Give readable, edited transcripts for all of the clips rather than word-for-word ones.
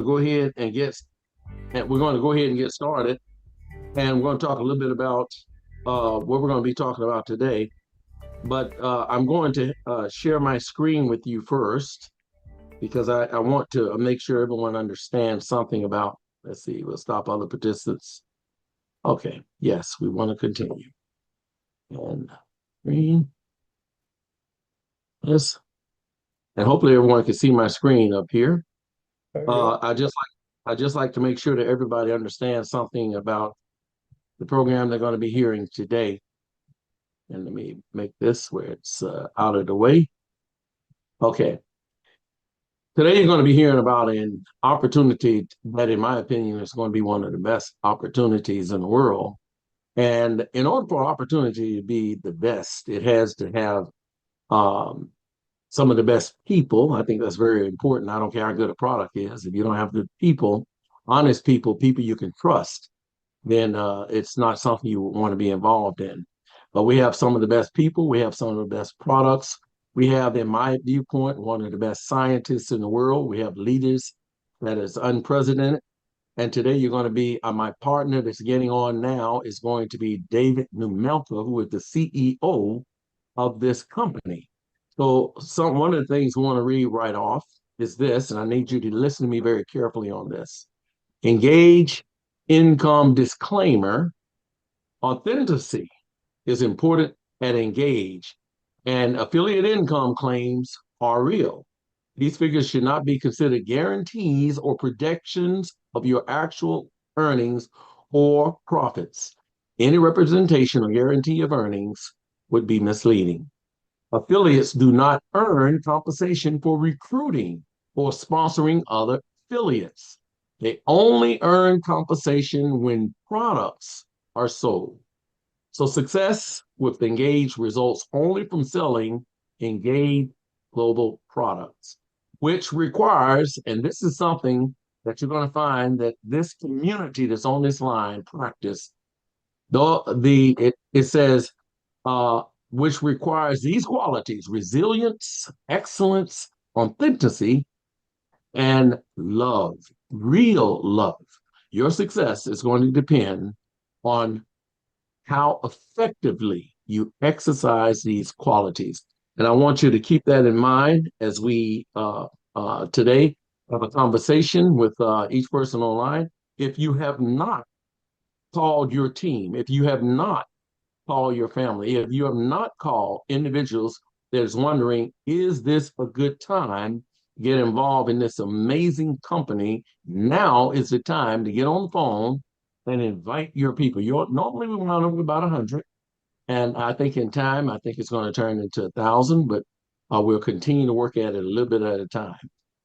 go ahead and we're going to go ahead and get started. And we're going to talk a little bit about what we're going to be talking about today. But I'm going to share my screen with you first because I want to make sure everyone understands something about. Let's see, we'll stop other participants. Okay, yes, we want to continue. And screen, yes, and hopefully everyone can see my screen up here. Yeah. I just like to make sure that everybody understands something about the program they're going to be hearing today. And let me make this where it's out of the way. Okay. Today you're going to be hearing about an opportunity that, in my opinion, is going to be one of the best opportunities in the world. And in order for opportunity to be the best, it has to have um, some of the best people. I think that's very important. I don't care how good a product is. If you don't have good people, honest people, people you can trust, then it's not something you want to be involved in. But we have some of the best people. We have some of the best products. We have, in my viewpoint, one of the best scientists in the world. We have leaders that is unprecedented. And today you're going to be my partner that's getting on now is going to be David Nemelka, who is the CEO of this company. So one of the things we want to read right off is this, and I need you to listen to me very carefully on this. Engage income disclaimer. Authenticity is important at Engage, and affiliate income claims are real. These figures should not be considered guarantees or projections of your actual earnings or profits. Any representation or guarantee of earnings would be misleading. Affiliates do not earn compensation for recruiting or sponsoring other affiliates. They only earn compensation when products are sold. So success with Engage results only from selling Engage global products, which requires, and this is something that you're going to find that this community that's on this line practice, it says, which requires these qualities: resilience, excellence, authenticity, and love, real love. Your success is going to depend on how effectively you exercise these qualities. And I want you to keep that in mind as we today have a conversation with each person online. If you have not called your team, if you have not called your family, if you have not called individuals that's wondering, is this a good time to get involved in this amazing company? Now is the time to get on the phone and invite your people. Normally we round up with about 100. And I think in time, I think it's going to turn into 1,000, but we'll continue to work at it a little bit at a time.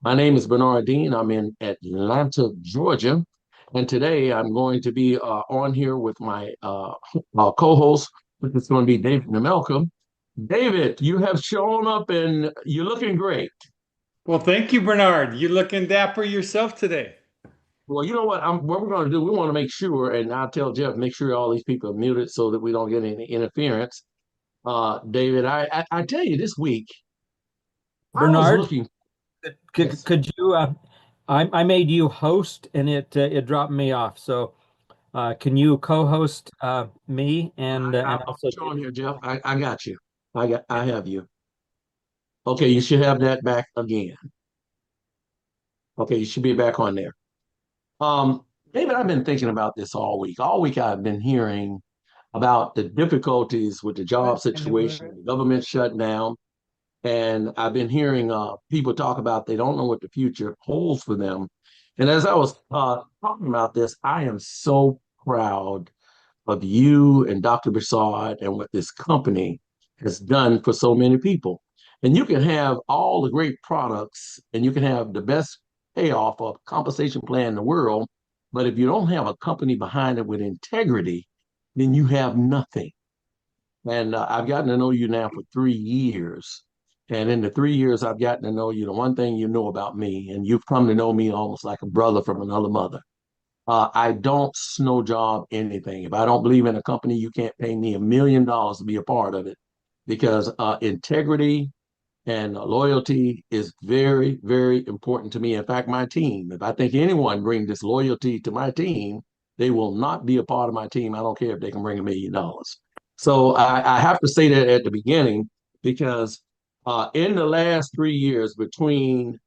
My name is Bernard Dean. I'm in Atlanta, Georgia. And today I'm going to be on here with my co-host, which is going to be David Nemelka. David, you have shown up and you're looking great. Well, thank you, Bernard. You looking dapper yourself today. Well, you know what we're going to do, we want to make sure, and I'll tell Jeff, make sure all these people are muted so that we don't get any interference. David, I tell you, this week I was Bernard, looking. could Yes. could you I made you host and it dropped me off. So can you co-host me and I'm also showing here, Jeff. I got you. I have you. Okay, you should have that back again. Okay, you should be back on there. Um, David, I've been thinking about this all week. All week I've been hearing about the difficulties with the job What in the situation, world? the government shutdown, and I've been hearing people talk about they don't know what the future holds for them. And as I was talking about this, I am so proud of you and Dr. Prasad and what this company has done for so many people. And you can have all the great products and you can have the best payoff of compensation plan in the world. But if you don't have a company behind it with integrity, then you have nothing. And I've gotten to know you now for 3 years. And in the 3 years I've gotten to know you, the one thing you know about me, and you've come to know me almost like a brother from another mother. I don't snow job anything. If I don't believe in a company, you can't pay me $1 million to be a part of it because integrity And loyalty is very, very important to me. In fact, my team, if I think anyone bring disloyalty to my team, they will not be a part of my team. I don't care if they can bring $1 million. So I have to say that at the beginning, because in the last 3 years between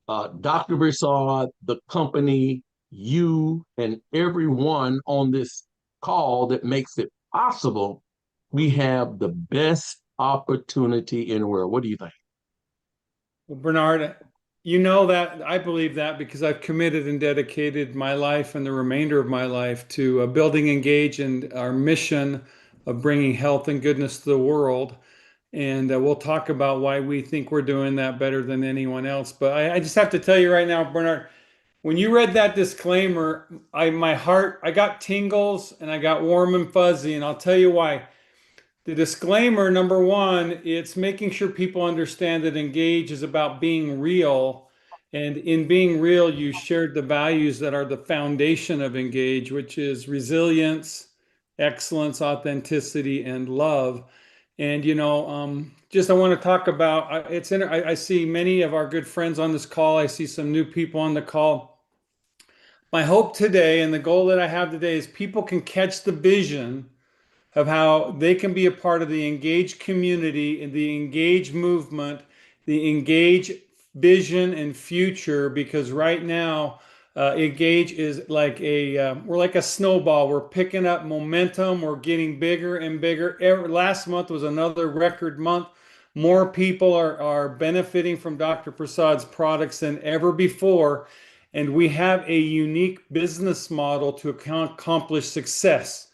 Dr. Prasad, the company, you, and everyone on this call that makes it possible, we have the best opportunity in the world. What do you think? Well, Bernard, you know that I believe that because I've committed and dedicated my life and the remainder of my life to building Engage and our mission of bringing health and goodness to the world. And we'll talk about why we think we're doing that better than anyone else. But I just have to tell you right now, Bernard, when you read that disclaimer, my heart, I got tingles and I got warm and fuzzy, and I'll tell you why. The disclaimer, number one, it's making sure people understand that Engage is about being real. And in being real, you shared the values that are the foundation of Engage, which is resilience, excellence, authenticity, and love. And just I want to talk about I see many of our good friends on this call. I see some new people on the call. My hope today and the goal that I have today is people can catch the vision of how they can be a part of the Engage community and the Engage movement, the Engage vision and future, because right now, Engage is like we're like a snowball. We're picking up momentum. We're getting bigger and bigger. Last month was another record month. More people are benefiting from Dr. Prasad's products than ever before. And we have a unique business model to accomplish success.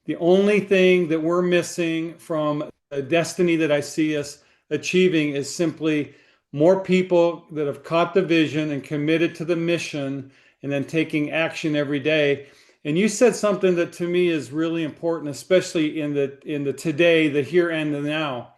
The only thing that we're missing from the destiny that I see us achieving is simply more people that have caught the vision and committed to the mission and then taking action every day. And you said something that to me is really important, especially in the today, the here and the now.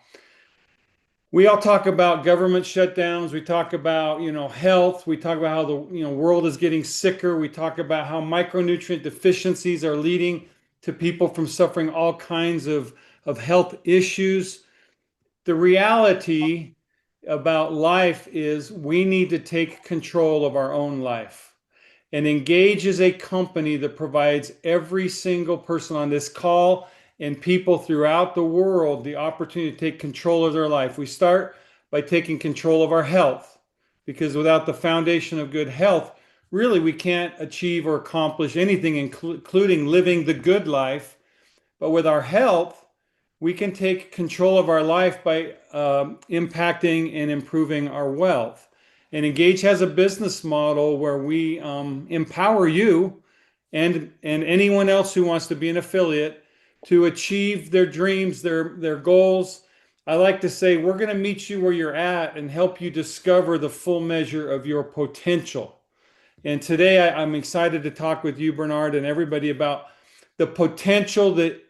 We all talk about government shutdowns. We talk about, health. We talk about how the, world is getting sicker. We talk about how micronutrient deficiencies are leading to people from suffering all kinds of health issues. The reality about life is we need to take control of our own life. And Engage is a company that provides every single person on this call and people throughout the world the opportunity to take control of their life. We start by taking control of our health, because without the foundation of good health, really we can't achieve or accomplish anything, including living the good life. But with our health, we can take control of our life by impacting and improving our wealth. And Engage has a business model where we empower you and anyone else who wants to be an affiliate to achieve their dreams, their goals. I like to say we're going to meet you where you're at and help you discover the full measure of your potential. And today I'm excited to talk with you, Bernard, and everybody about the potential that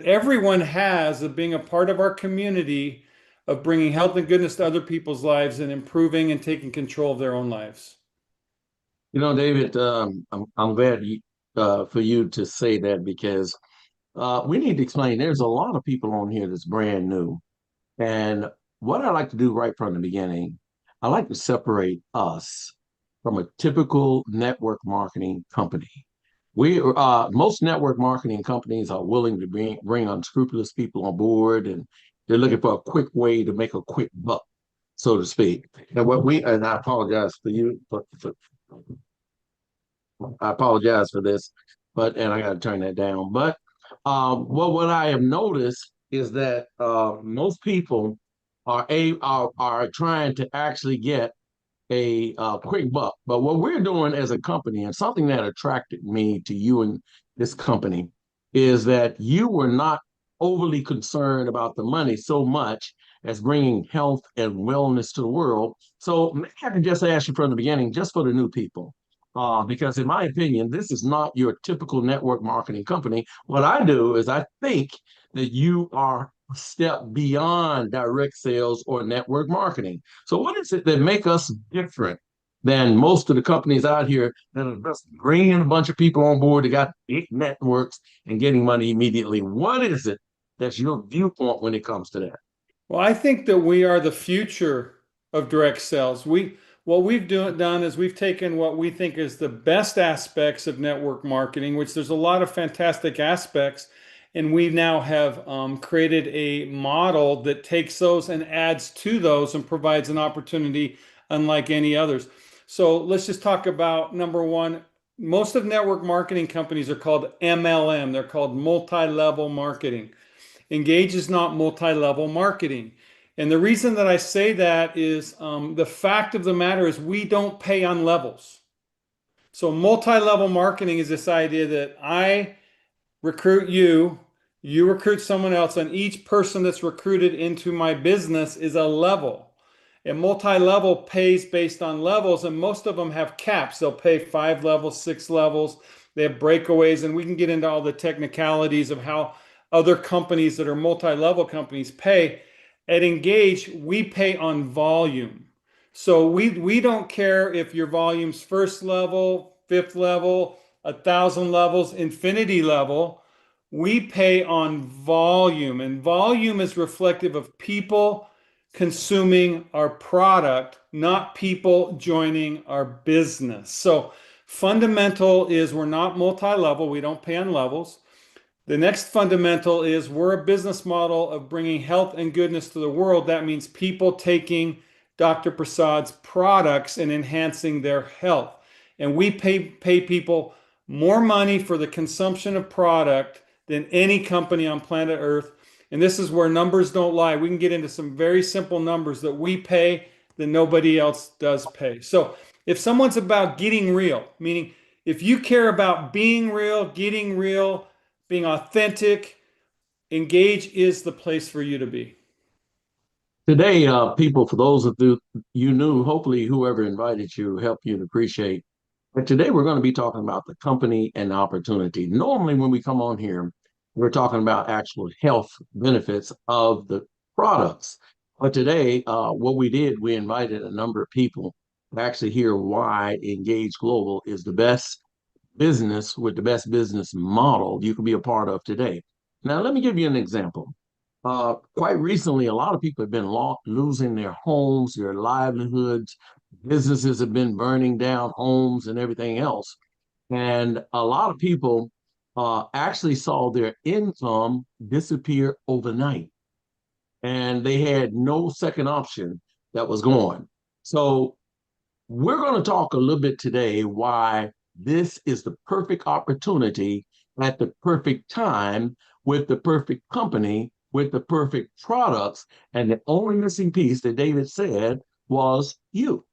everyone has of being a part of our community, of bringing health and goodness to other people's lives and improving and taking control of their own lives. David, I'm glad for you to say that, because we need to explain there's a lot of people on here that's brand new. And what I like to do right from the beginning, I like to separate us from a typical network marketing company. Most network marketing companies are willing to bring unscrupulous people on board, and they're looking for a quick way to make a quick buck, so to speak. And I apologize for you, I apologize for this, and I got to turn that down. But what I have noticed is that most people are trying to actually get a quick buck. But what we're doing as a company, and something that attracted me to you and this company, is that you were not overly concerned about the money so much as bringing health and wellness to the world. So maybe I can just ask you from the beginning, just for the new people, because in my opinion, this is not your typical network marketing company. What I do is I think that you are a step beyond direct sales or network marketing. So what is it that make us different than most of the companies out here that are just bringing a bunch of people on board that got big networks and getting money immediately? What is it that's your viewpoint when it comes to that? Well, I think that we are the future of direct sales. What we've done is we've taken what we think is the best aspects of network marketing, which there's a lot of fantastic aspects, and we now have created a model that takes those and adds to those and provides an opportunity unlike any others. So let's just talk about number one. Most of network marketing companies are called MLM. They're called multi-level marketing. Engage is not multi-level marketing. And the reason that I say that is the fact of the matter is we don't pay on levels. So multi-level marketing is this idea that I recruit you, you recruit someone else, and each person that's recruited into my business is a level. And multi-level pays based on levels, and most of them have caps. They'll pay 5 levels, 6 levels. They have breakaways, and we can get into all the technicalities of how other companies that are multi-level companies pay. At Engage, we pay on volume. So we don't care if your volume's first level, fifth level, 1,000 levels, infinity level. We pay on volume, and volume is reflective of people consuming our product, not people joining our business. So fundamental is we're not multi-level. We don't pay on levels. The next fundamental is we're a business model of bringing health and goodness to the world. That means people taking Dr. Prasad's products and enhancing their health. And we pay people more money for the consumption of product than any company on planet Earth. And this is where numbers don't lie. We can get into some very simple numbers that we pay that nobody else does pay. So if someone's about getting real, meaning if you care about being real, getting real, being authentic, Engage is the place for you to be. Today, people, for those of you knew, hopefully whoever invited you helped you to appreciate. But today we're going to be talking about the company and opportunity. Normally, when we come on here, we're talking about actual health benefits of the products. But today, what we did, we invited a number of people to actually hear why Engage Global is the best business with the best business model you can be a part of today. Now, let me give you an example. Quite recently, a lot of people have been losing their homes, their livelihoods. Businesses have been burning down homes and everything else. And a lot of people actually saw their income disappear overnight. And they had no second option that was going. So we're going to talk a little bit today why this is the perfect opportunity at the perfect time with the perfect company with the perfect products. And the only missing piece that David said was you.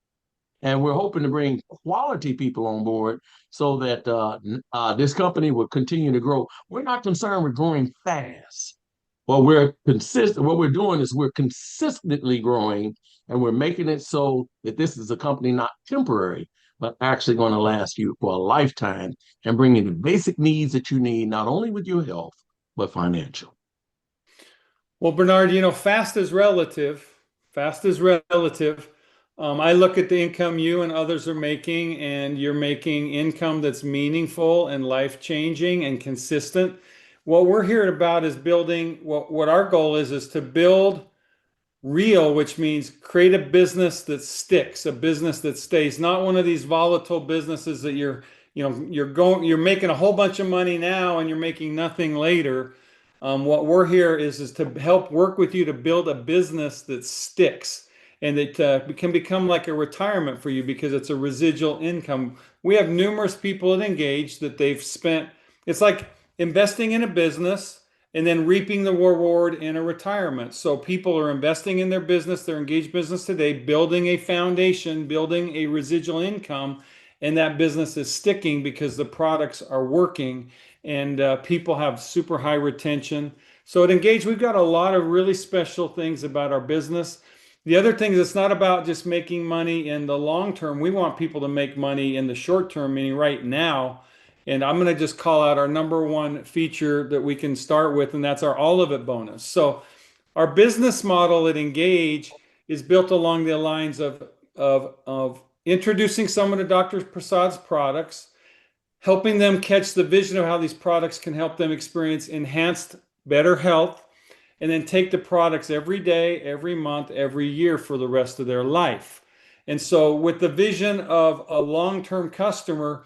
And we're hoping to bring quality people on board so that this company will continue to grow. We're not concerned with growing fast. What we're doing is we're consistently growing, and we're making it so that this is a company not temporary, but actually going to last you for a lifetime and bring you the basic needs that you need, not only with your health, but financial. Well, Bernard, fast is relative. Fast is relative. I look at the income you and others are making, and you're making income that's meaningful and life-changing and consistent. What we're here about is building what our goal is to build real, which means create a business that sticks, a business that stays, not one of these volatile businesses that you're making a whole bunch of money now and you're making nothing later. What we're here is to help work with you to build a business that sticks and that can become like a retirement for you because it's a residual income. We have numerous people that engage that they've spent. It's like investing in a business and then reaping the reward in a retirement. So people are investing in their business, their engaged business today, building a foundation, building a residual income, and that business is sticking because the products are working and people have super high retention. So at Engage, we've got a lot of really special things about our business. The other thing is it's not about just making money in the long term. We want people to make money in the short term, meaning right now. And I'm going to just call out our number one feature that we can start with, and that's our all of it bonus. So our business model at Engage is built along the lines of introducing someone to Dr. Prasad's products, helping them catch the vision of how these products can help them experience enhanced, better health, and then take the products every day, every month, every year for the rest of their life. And so with the vision of a long-term customer,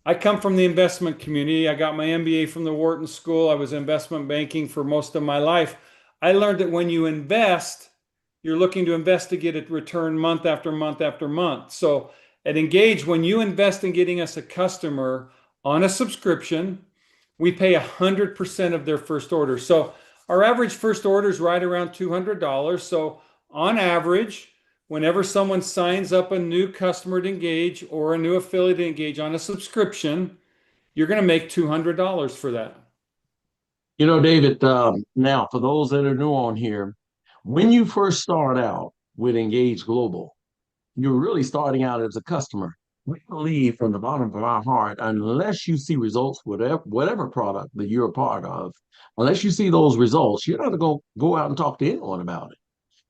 I come from the investment community. I got my MBA from the Wharton School. I was investment banking for most of my life. I learned that when you invest, you're looking to invest to get a return month after month after month. So at Engage, when you invest in getting us a customer on a subscription, we pay 100% of their first order. So our average first order is right around $200. So on average, whenever someone signs up a new customer to Engage or a new affiliate to Engage on a subscription, you're going to make $200 for that. You know, David, now for those that are new on here, when you first start out with Engage Global, you're really starting out as a customer. We believe from the bottom of our heart, unless you see results, whatever product that you're a part of, unless you see those results, you're not going to go out and talk to anyone about it.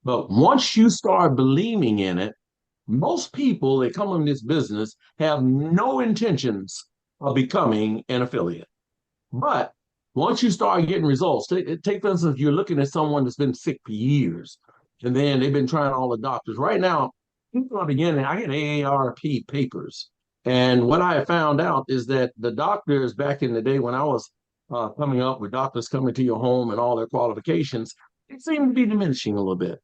But once you start believing in it, most people that come in this business have no intentions of becoming an affiliate. But once you start getting results, take for instance, you're looking at someone that's been sick for years, and then they've been trying all the doctors. Right now, people are beginning, I get AARP papers. And what I have found out is that the doctors back in the day when I was coming up with doctors coming to your home and all their qualifications, it seemed to be diminishing a little bit.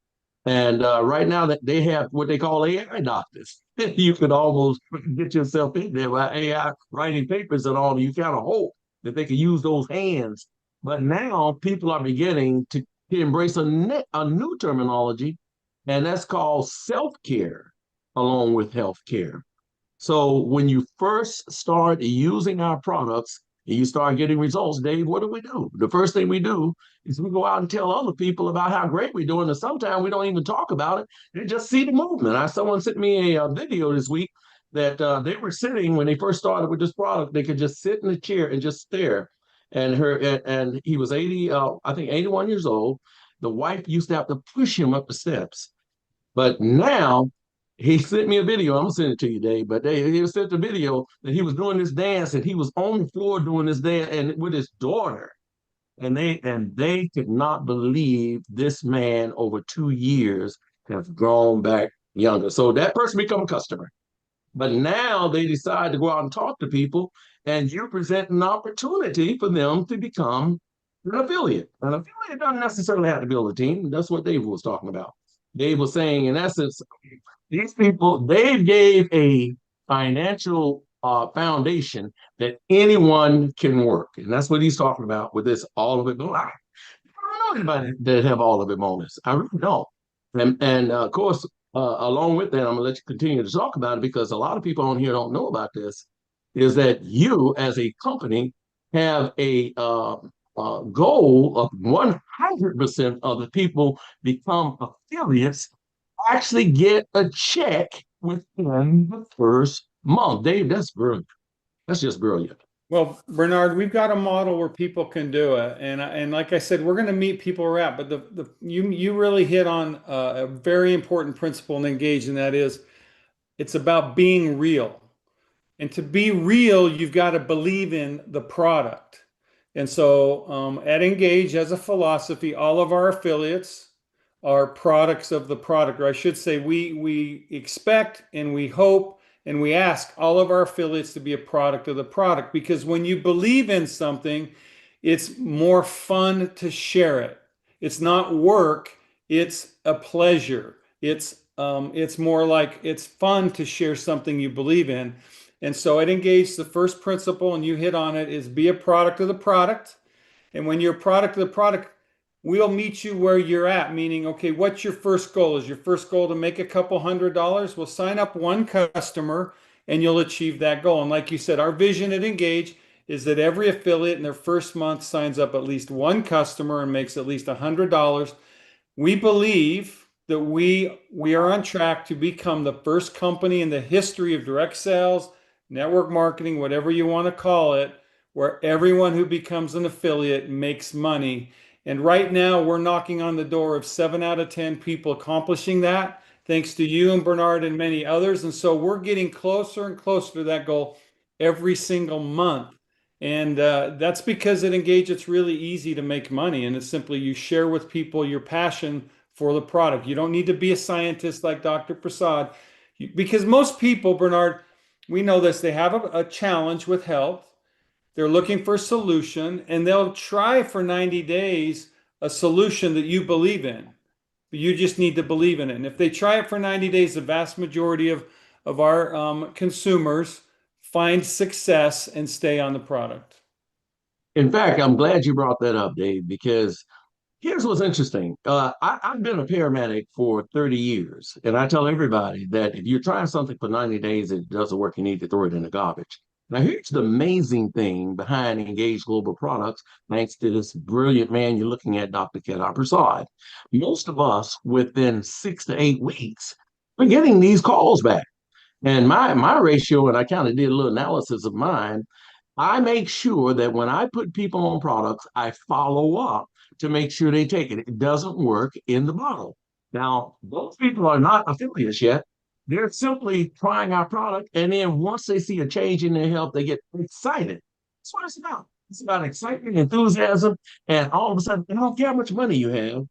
And right now that they have what they call AI doctors, you could almost get yourself in there by AI writing papers and all. You kind of hope that they could use those hands. But now people are beginning to embrace a new terminology, and that's called self-care along with healthcare. So when you first start using our products and you start getting results, Dave, what do? The first thing we do is we go out and tell other people about how great we're doing. And sometimes we don't even talk about it. They just see the movement. Someone sent me a video this week that they were sitting when they first started with this product. They could just sit in a chair and just stare. And he was 80, I think 81 years old. The wife used to have to push him up the steps. But now he sent me a video. I'm gonna send it to you, Dave. But he sent the video that he was doing this dance, and he was on the floor doing this dance, and with his daughter, and they could not believe this man over 2 years has grown back younger. So that person become a customer. But now they decide to go out and talk to people, and you present an opportunity for them to become an affiliate. An affiliate doesn't necessarily have to build a team. That's what Dave was talking about. Dave was saying, in essence, these people, they gave a financial foundation that anyone can work. And that's what he's talking about with this all of it. I don't know anybody that have all of it bonus. I really don't. And of course, along with that, I'm going to let you continue to talk about it because a lot of people on here don't know about this, is that you as a company have a goal of 100% of the people become affiliates actually get a check within the first month. Dave, that's brilliant. That's just brilliant. Well, Bernard, we've got a model where people can do it, and like I said, we're going to meet people where at. But you really hit on a very important principle in Engage, and that is it's about being real. And to be real, you've got to believe in the product. And so at Engage, as a philosophy, all of our affiliates are products of the product, or I should say, we expect and we hope and we ask all of our affiliates to be a product of the product, because when you believe in something, it's more fun to share it. It's not work, it's a pleasure. It's more like it's fun to share something you believe in. And so at Engage, the first principle, and you hit on it, is be a product of the product. And when you're a product of the product, we'll meet you where you're at, meaning, okay, what's your first goal? Is your first goal to make a couple $100s? We'll sign up one customer and you'll achieve that goal. And like you said, our vision at Engage is that every affiliate in their first month signs up at least one customer and makes at least $100. We believe that we are on track to become the first company in the history of direct sales, network marketing, whatever you want to call it, where everyone who becomes an affiliate makes money. And right now, we're knocking on the door of 7 out of 10 people accomplishing that, thanks to you and Bernard and many others. And so we're getting closer and closer to that goal every single month. And that's because at Engage, it's really easy to make money. And it's simply you share with people your passion for the product. You don't need to be a scientist like Dr. Prasad. Because most people, Bernard, we know this, they have a challenge with health. They're looking for a solution, and they'll try for 90 days a solution that you believe in. But you just need to believe in it. And if they try it for 90 days, the vast majority of our consumers find success and stay on the product. In fact, I'm glad you brought that up, Dave, because here's what's interesting. I've been a paramedic for 30 years, and I tell everybody that if you're trying something for 90 days and it doesn't work, you need to throw it in the garbage. Now, here's the amazing thing behind Engage Global Products, thanks to this brilliant man you're looking at, Dr. Kedar Prasad. Most of us, within 6 to 8 weeks, we're getting these calls back. And my ratio, and I kind of did a little analysis of mine, I make sure that when I put people on products, I follow up to make sure they take it. It doesn't work in the bottle. Now, those people are not affiliates yet. They're simply trying our product. And then once they see a change in their health, they get excited. That's what it's about. It's about excitement, enthusiasm. And all of a sudden, I don't care how much money you have.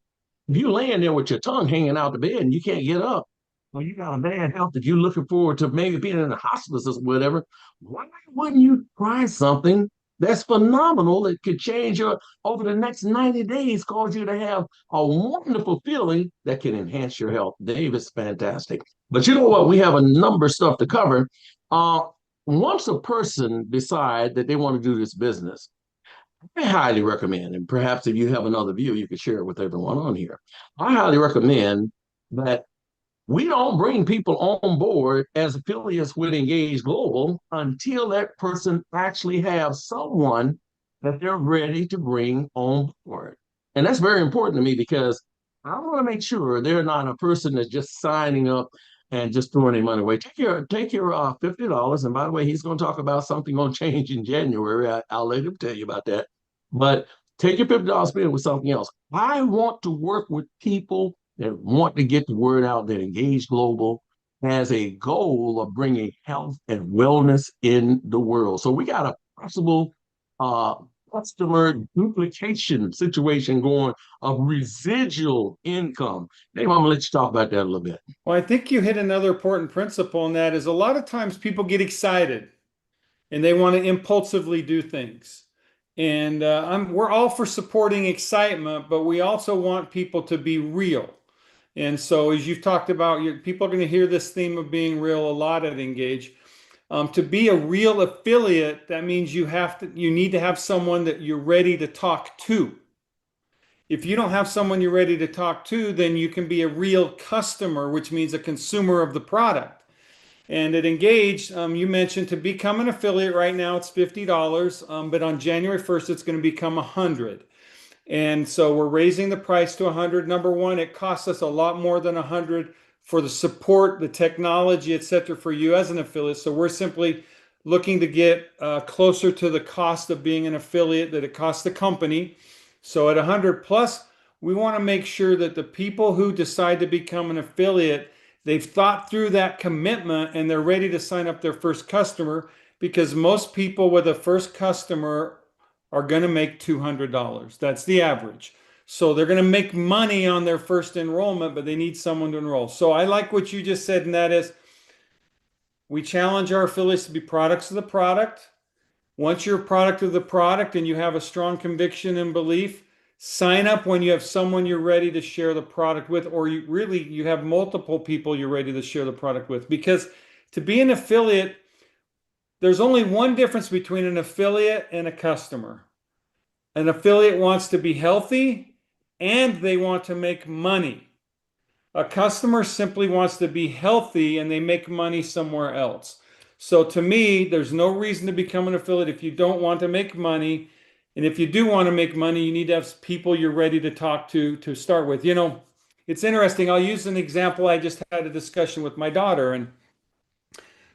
If you're laying there with your tongue hanging out the bed and you can't get up, well, you got a bad health that you're looking forward to maybe being in the hospice or whatever. Why wouldn't you try something that's phenomenal that could change your over the next 90 days, cause you to have a wonderful feeling that can enhance your health? Dave, is fantastic. But you know what? We have a number of stuff to cover. Uh, Once a person decide that they want to do this business, I highly recommend, and perhaps if you have another view, you could share it with everyone on here. I highly recommend that we don't bring people on board as affiliates with Engage Global until that person actually have someone that they're ready to bring on board. And that's very important to me because I want to make sure they're not a person that's just signing up and just throwing their money away. Take your $50. And by the way, he's going to talk about something going to change in January. I'll let him tell you about that. But take your $50, spend it with something else. I want to work with people that want to get the word out that Engage Global has a goal of bringing health and wellness in the world. So we got a possible uh, customer duplication situation going of residual income. Dave, I'm gonna let you talk about that a little bit. Well, I think you hit another important principle, and that is a lot of times people get excited and they want to impulsively do things. And we're all for supporting excitement, but we also want people to be real. And so, as you've talked about, people are going to hear this theme of being real a lot at Engage. To be a real affiliate, that means you need to have someone that you're ready to talk to. If you don't have someone you're ready to talk to, then you can be a real customer, which means a consumer of the product. And at Engage, you mentioned to become an affiliate right now, it's $50, but on January 1st, it's going to become $100. And so we're raising the price to 100. Number one, it costs us a lot more than 100 for the support, the technology, et cetera, for you as an affiliate. So we're simply looking to get closer to the cost of being an affiliate that it costs the company. So at 100 plus, we want to make sure that the people who decide to become an affiliate, they've thought through that commitment and they're ready to sign up their first customer, because most people with a first customer are going to make $200. That's the average. So they're going to make money on their first enrollment, but they need someone to enroll. So I like what you just said, and that is we challenge our affiliates to be products of the product. Once you're a product of the product and you have a strong conviction and belief, sign up when you have someone you're ready to share the product with, or you have multiple people you're ready to share the product with. Because to be an affiliate, there's only one difference between an affiliate and a customer. An affiliate wants to be healthy and they want to make money. A customer simply wants to be healthy and they make money somewhere else. So to me, there's no reason to become an affiliate if you don't want to make money. And if you do want to make money, you need to have people you're ready to talk to start with. You know, it's interesting. I'll use an example. I just had a discussion with my daughter, and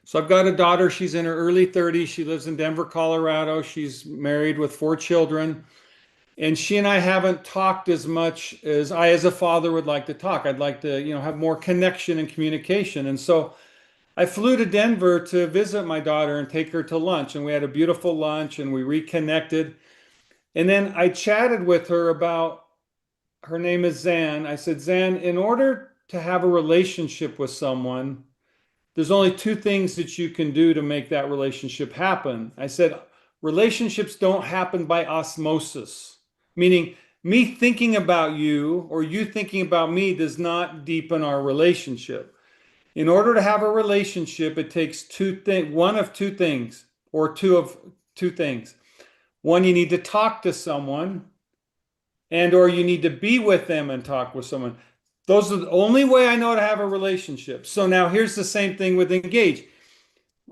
so I've got a daughter. She's in her early 30s. She lives in Denver, Colorado. She's married with 4 children. And she and I haven't talked as much as I, as a father, would like to talk. I'd like to, have more connection and communication. And so I flew to Denver to visit my daughter and take her to lunch, and we had a beautiful lunch and we reconnected. And then I chatted with her about, her name is Zan. I said, Zan, in order to have a relationship with someone, there's only two things that you can do to make that relationship happen. I said, relationships don't happen by osmosis, meaning me thinking about you or you thinking about me does not deepen our relationship. In order to have a relationship, it takes one of two things, or two things. One, you need to talk to someone, and or you need to be with them and talk with someone. Those are the only way I know to have a relationship. So now here's the same thing with Engage.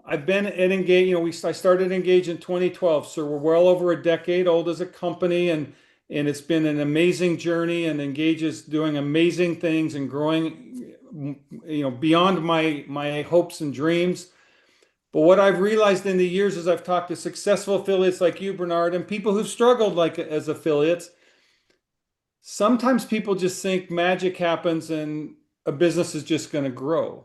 I've been at Engage, I started Engage in 2012, so we're well over a decade old as a company, and it's been an amazing journey, and Engage is doing amazing things and growing, beyond my hopes and dreams. But what I've realized in the years as I've talked to successful affiliates like you, Bernard, and people who've struggled like as affiliates, sometimes people just think magic happens and a business is just going to grow.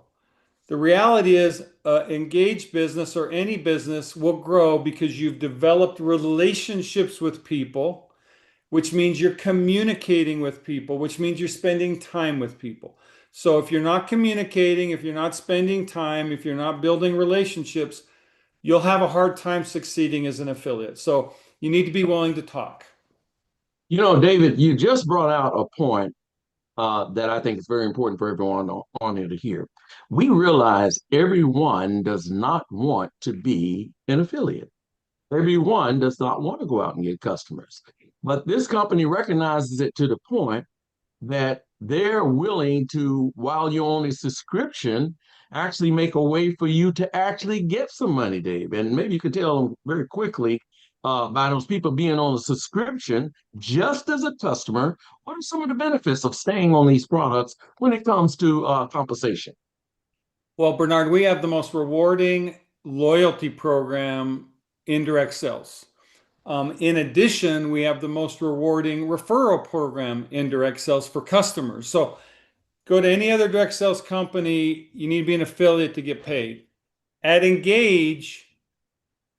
The reality is, engaged business or any business will grow because you've developed relationships with people, which means you're communicating with people, which means you're spending time with people. So if you're not communicating, if you're not spending time, if you're not building relationships, you'll have a hard time succeeding as an affiliate. So you need to be willing to talk. David, you just brought out a point that I think is very important for everyone on here to hear. We realize everyone does not want to be an affiliate. Everyone does not want to go out and get customers. But this company recognizes it to the point that they're willing to, while you're on a subscription, actually make a way for you to actually get some money, Dave. And maybe you could tell them very quickly by those people being on a subscription, just as a customer, what are some of the benefits of staying on these products when it comes to compensation? Well, Bernard, we have the most rewarding loyalty program in direct sales. In addition, we have the most rewarding referral program in direct sales for customers. So go to any other direct sales company, you need to be an affiliate to get paid. At Engage,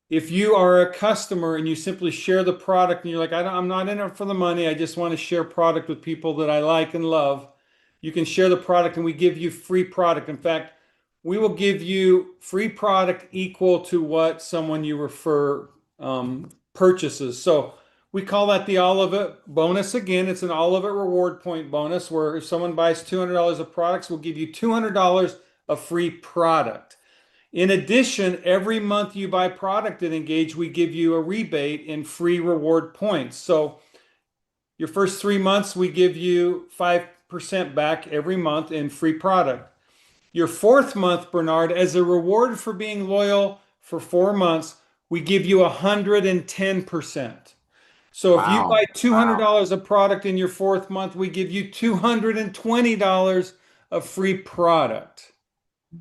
if you are a customer and you simply share the product and you're like, I'm not in it for the money, I just want to share product with people that I like and love, you can share the product and we give you free product. In fact, we will give you free product equal to what someone you refer purchases. So we call that the all of it bonus. Again, it's an all of it reward point bonus where if someone buys $200 of products, we'll give you $200 of free product. In addition, every month you buy product at Engage, we give you a rebate in free reward points. So your first 3 months, we give you 5% back every month in free product. Your fourth month, Bernard, as a reward for being loyal for 4 months, we give you 110%. So if you buy $200 of product in your fourth month, we give you $220 of free product.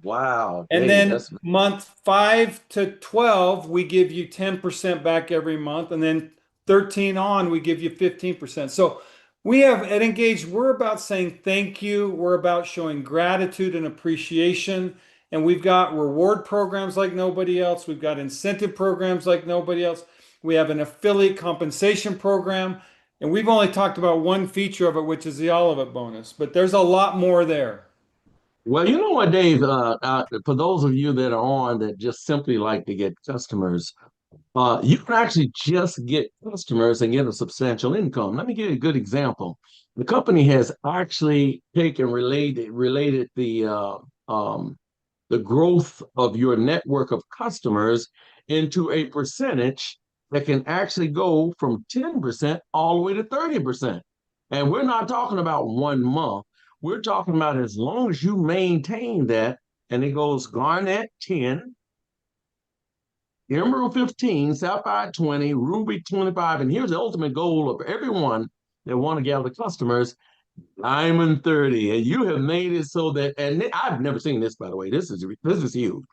Wow. And then month 5 to 12, we give you 10% back every month. And then 13 on, we give you 15%. So we have at Engage, we're about saying thank you. We're about showing gratitude and appreciation. And we've got reward programs like nobody else. We've got incentive programs like nobody else. We have an affiliate compensation program. And we've only talked about one feature of it, which is the all of it bonus. But there's a lot more there. Well, you know what, Dave? For those of you that are on that just simply like to get customers, you can actually just get customers and get a substantial income. Let me give you a good example. The company has actually taken related the growth of your network of customers into a percentage that can actually go from 10% all the way to 30%. And we're not talking about 1 month. We're talking about as long as you maintain that, and it goes Garnet 10, Emerald 15, Sapphire 20, Ruby 25, and here's the ultimate goal of everyone that want to gather customers, Diamond 30. And you have made it so that, and I've never seen this, by the way. This is huge.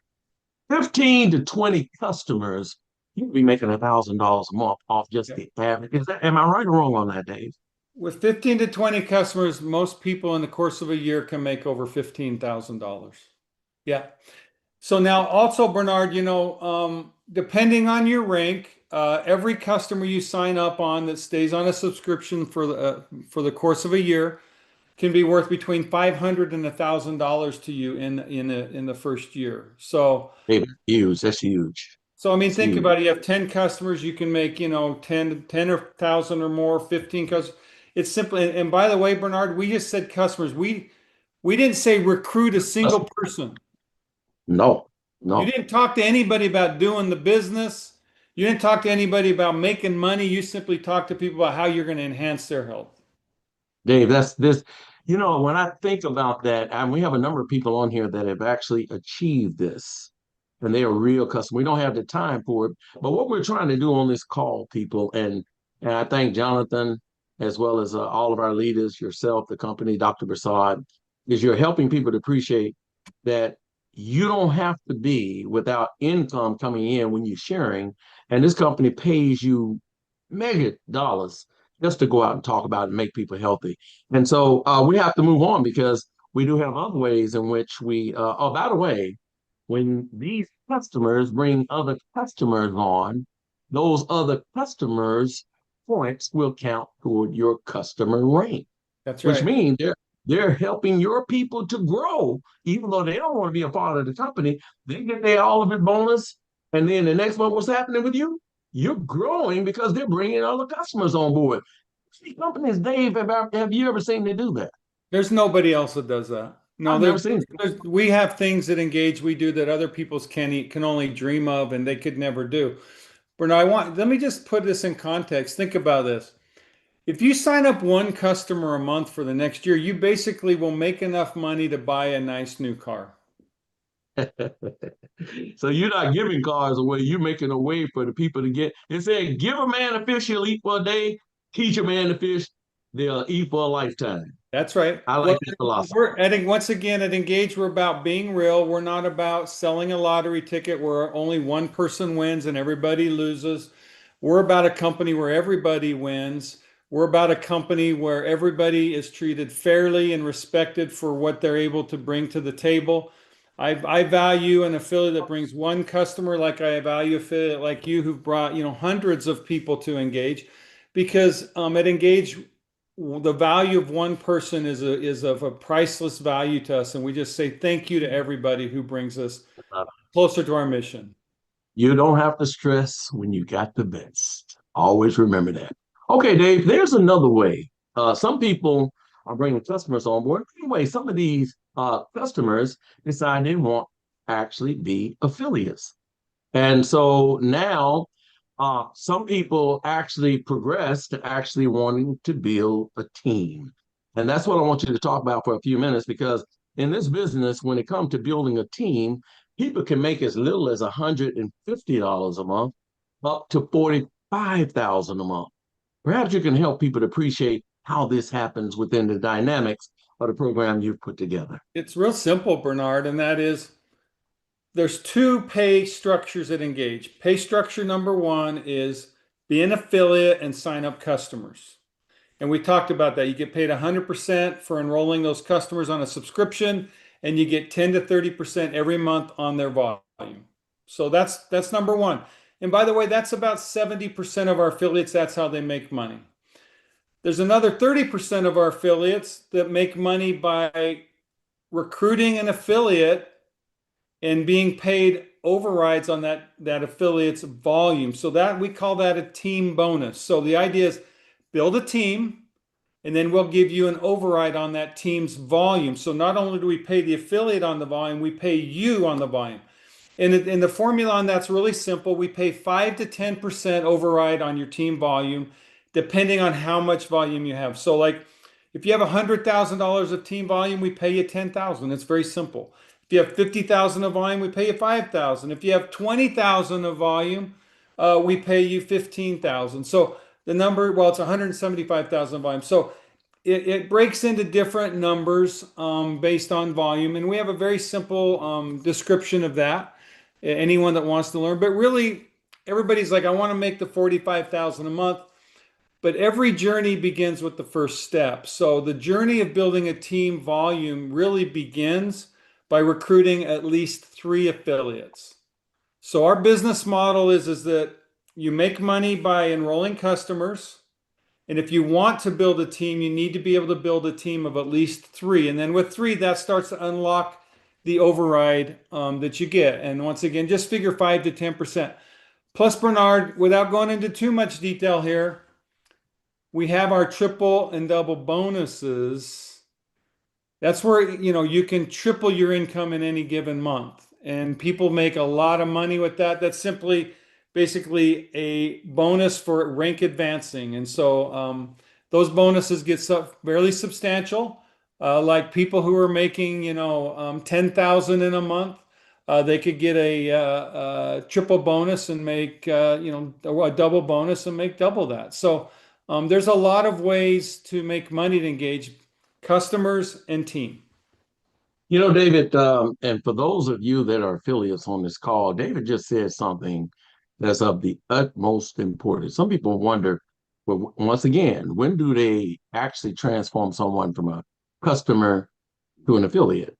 15 to 20 customers, you'll be making $1,000 a month off just the average. Am I right or wrong on that, Dave? With 15 to 20 customers, most people in the course of a year can make over $15,000. Yeah. So now also, Bernard, depending on your rank, every customer you sign up on that stays on a subscription for the course of a year can be worth between $500 and $1,000 to you in the first year. So Hey, huge. That's huge. I mean, It's think huge. about it. You have 10 customers, you can make, 10 or 1,000 or more, 15 customers. It's simple. And by the way, Bernard, we just said customers. We didn't say recruit a single person. No, You no. didn't talk to anybody about doing the business. You didn't talk to anybody about making money. You simply talked to people about how you're going to enhance their health. Dave, that's this. When I think about that, and we have a number of people on here that have actually achieved this, and they are real customers. We don't have the time for it, but what we're trying to do on this call, people, and I thank Jonathan as well as all of our leaders, yourself, the company, Dr. Prasad, is you're helping people to appreciate that you don't have to be without income coming in when you're sharing, and this company pays you mega dollars just to go out and talk about it and make people healthy. And so we have to move on because we do have other ways in which oh, by the way, when these customers bring other customers on, those other customers' points will count toward your customer rank, That's which right. means they're helping your people to grow, even though they don't want to be a part of the company. They get their all of it bonus, and then the next month, what's happening with you? You're growing because they're bringing other customers on board. See, companies, Dave, have you ever seen them do that? There's nobody else that does that. No, I've never seen it. we have things that engage we do that other people's can only dream of and they could never do. Bernard, let me just put this in context. Think about this. If you sign up one customer a month for the next year, you basically will make enough money to buy a nice new car. So you're not giving cars away. You're making a way for the people to get. It said, give a man a fish, he'll eat for a day. Teach a man to fish, they'll eat for a lifetime. That's right. I Well, like this philosophy. once again at Engage, we're about being real. We're not about selling a lottery ticket where only one person wins and everybody loses. We're about a company where everybody wins. We're about a company where everybody is treated fairly and respected for what they're able to bring to the table. I value an affiliate that brings one customer like I value affiliate like you who've brought, hundreds of people to Engage because at Engage the value of one person is of a priceless value to us, and we just say thank you to everybody who brings us Uh, closer to our mission. You don't have to stress when you got the best. Always remember that. Okay, Dave, there's another way. Some people are bringing customers on board. Anyway, some of these customers decide they want to actually be affiliates. And so now some people actually progress to actually wanting to build a team. And that's what I want you to talk about for a few minutes because in this business, when it comes to building a team, people can make as little as $150 a month up to 45,000 a month. Perhaps you can help people to appreciate how this happens within the dynamics of the program you've put together. It's real simple, Bernard, and that is there's two pay structures that Engage. Pay structure number one is be an affiliate and sign up customers. And we talked about that. You get paid 100% for enrolling those customers on a subscription, and you get 10 to 30% every month on their volume. So that's number one. And by the way, that's about 70% of our affiliates. That's how they make money. There's another 30% of our affiliates that make money by recruiting an affiliate and being paid overrides on that affiliate's volume. So that we call that a team bonus. So the idea is build a team, and then we'll give you an override on that team's volume. So not only do we pay the affiliate on the volume, we pay you on the volume. And the formula on that's really simple. We pay 5 to 10% override on your team volume, depending on how much volume you have. So like if you have $100,000 of team volume, we pay you 10,000. It's very simple. If you have 50,000 of volume, we pay you 5,000. If you have 20,000 of volume, we pay you 15,000. So the number, well, it's 175,000 volume. So it breaks into different numbers based on volume. And we have a very simple description of that. Anyone that wants to learn, but really everybody's like, I want to make the 45,000 a month. But every journey begins with the first step. So the journey of building a team volume really begins by recruiting at least 3 affiliates. So our business model is that you make money by enrolling customers. And if you want to build a team, you need to be able to build a team of at least 3. And then with 3, that starts to unlock the override that you get. And once again, just figure 5 to 10%. Plus, Bernard, without going into too much detail here, we have our triple and double bonuses. That's where, you can triple your income in any given month. And people make a lot of money with that. That's simply basically a bonus for rank advancing. And so those bonuses get fairly substantial. Like people who are making, 10,000 in a month, they could get a triple bonus and make, a double bonus and make double that. So there's a lot of ways to make money to engage customers and team. David, and for those of you that are affiliates on this call, David just said something that's of the utmost importance. Some people wonder, well, once again, when do they actually transform someone from a customer to an affiliate?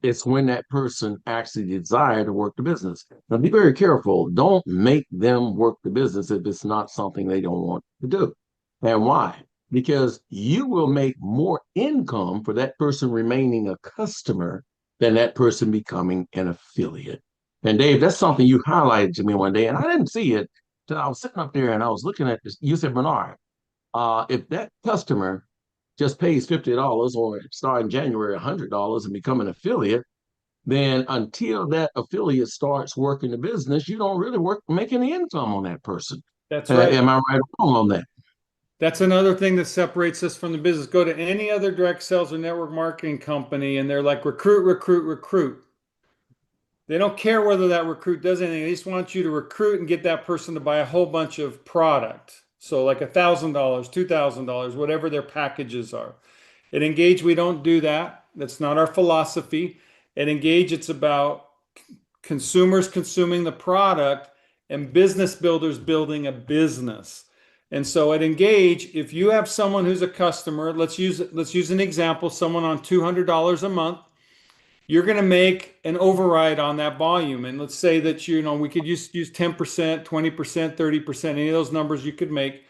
It's when that person actually desires to work the business. Now, be very careful. Don't make them work the business if it's not something they don't want to do. And why? Because you will make more income for that person remaining a customer than that person becoming an affiliate. And Dave, that's something you highlighted to me one day, and I didn't see it till I was sitting up there and I was looking at this. You said, Bernard, if that customer just pays $50 or starting January $100 and become an affiliate, then until that affiliate starts working the business, you don't really make any income on that person. That's right. Am I right or wrong on that? That's another thing that separates us from the business. Go to any other direct sales or network marketing company and they're like, recruit, recruit, recruit. They don't care whether that recruit does anything. They just want you to recruit and get that person to buy a whole bunch of product. So like $1,000, $2,000, whatever their packages are. At Engage, we don't do that. That's not our philosophy. At Engage, it's about consumers consuming the product and business builders building a business. And so at Engage, if you have someone who's a customer, let's use an example, someone on $200 a month, you're going to make an override on that volume. And let's say that, we could use 10%, 20%, 30%, any of those numbers you could make.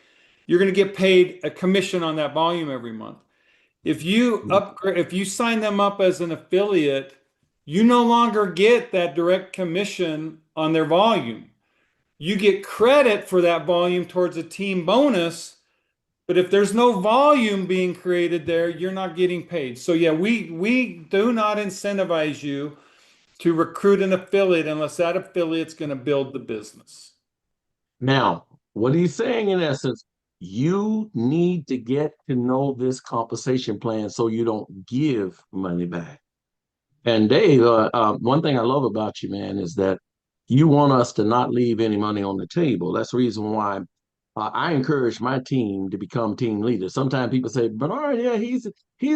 You're going to get paid a commission on that volume every month. If you sign them up as an affiliate, you no longer get that direct commission on their volume. You get credit for that volume towards a team bonus, but if there's no volume being created there, you're not getting paid. So yeah, we do not incentivize you to recruit an affiliate unless that affiliate's going to build the business. Now, what he's saying in essence, you need to get to know this compensation plan so you don't give money back. And Dave, one thing I love about you, man, is that you want us to not leave any money on the table. That's the reason why I encourage my team to become team leaders. Sometimes people say, Bernard, yeah, he's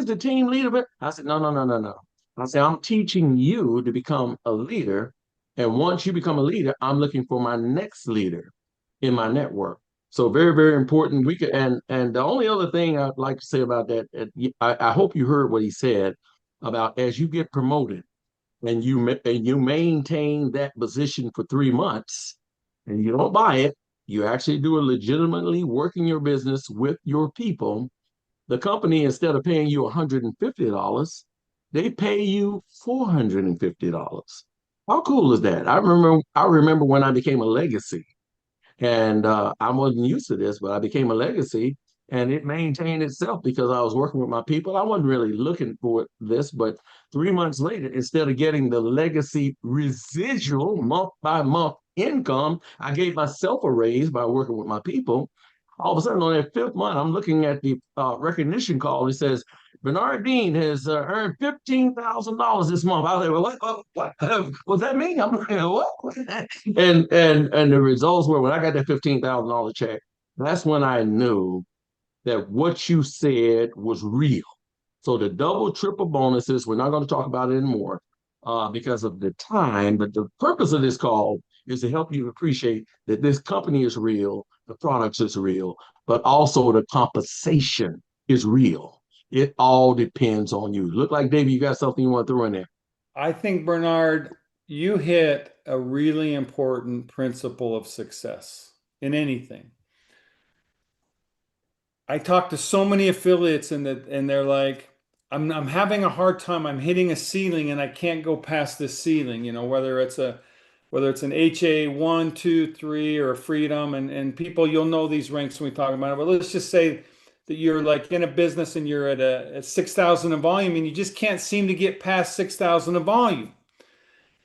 the team leader. But I said, no, no, no, no, no. I say, I'm teaching you to become a leader. And once you become a leader, I'm looking for my next leader in my network. So very, very important. We could, and the only other thing I'd like to say about that, I hope you heard what he said about as you get promoted and you maintain that position for 3 months and you don't buy it, you actually do a legitimately working your business with your people. The company, instead of paying you $150, they pay you $450. How cool is that? I remember when I became a legacy. And I wasn't used to this, but I became a legacy and it maintained itself because I was working with my people. I wasn't really looking for this, but 3 months later, instead of getting the legacy residual month by month income, I gave myself a raise by working with my people. All of a sudden, on that 5th month, I'm looking at the recognition call. It says, Bernard Dean has earned $15,000 this month. I was like, what? What's that mean? I'm like, what? And the results were when I got that $15,000 check, that's when I knew that what you said was real. So the double, triple bonuses, we're not going to talk about it anymore because of the time. But the purpose of this call is to help you appreciate that this company is real, the products is real, but also the compensation is real. It all depends on you. Look like, David, you got something you want to throw in there. I think, Bernard, you hit a really important principle of success in anything. I talk to so many affiliates and they're like, I'm having a hard time. I'm hitting a ceiling and I can't go past this ceiling, whether it's an HA 1, 2, 3 or a Freedom, and people, you'll know these ranks when we talk about it. But let's just say that you're like in a business and you're at 6,000 in volume and you just can't seem to get past 6,000 in volume.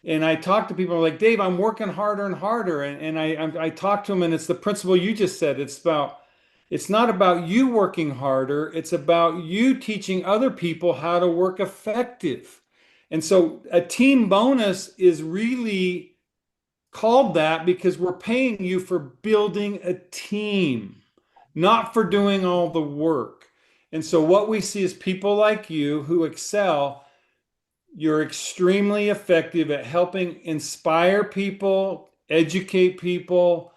And I talk to people like, Dave, I'm working harder and harder. And I talk to them, and it's the principle you just said. It's not about you working harder. It's about you teaching other people how to work effective. And so a team bonus is really called that because we're paying you for building a team, not for doing all the work. And so what we see is people like you who excel. You're extremely effective at helping inspire people, educate people,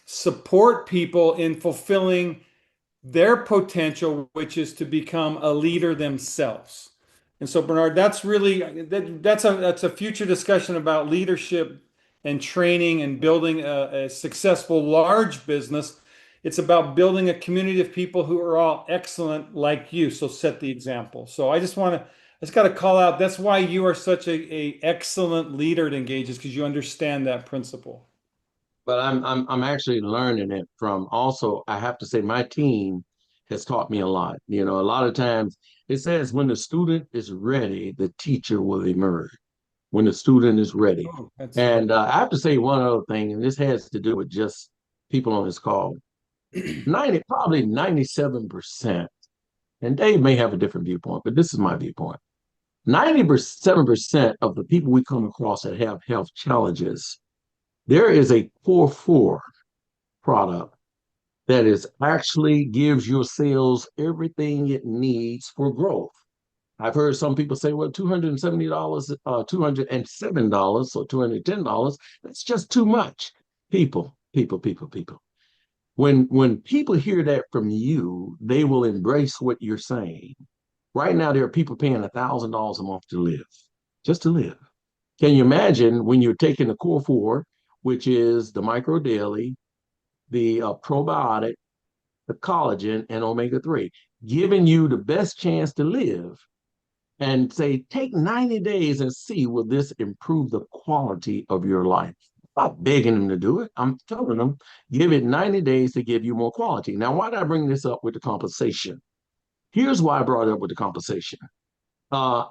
support people in fulfilling their potential, which is to become a leader themselves. And so, Bernard, that's a future discussion about leadership and training and building a successful large business. It's about building a community of people who are all excellent like you. So set the example. So I just got to call out. That's why you are such a excellent leader at Engages, because you understand that principle. But I'm actually learning it from, also, I have to say my team has taught me a lot. You know, a lot of times it says when the student is ready, the teacher will emerge. When the student is ready. Oh, And I have to say one other thing, and this has to do with just people on this call. 97%, and Dave may have a different viewpoint, but this is my viewpoint. 97% of the people we come across that have health challenges, there is a core four product that is actually gives your cells everything it needs for growth. I've heard some people say, well, $270, $207, or $210, that's just too much. People. When people hear that from you, they will embrace what you're saying. Right now, there are people paying $1,000 a month to live, just to live. Can you imagine when you're taking the core four, which is the micro daily, the probiotic, the collagen, and omega-3, giving you the best chance to live, and say, take 90 days and see, will this improve the quality of your life? I'm not begging them to do it. I'm telling them, give it 90 days to give you more quality. Now, why did I bring this up with the compensation? Here's why I brought it up with the compensation. Uh,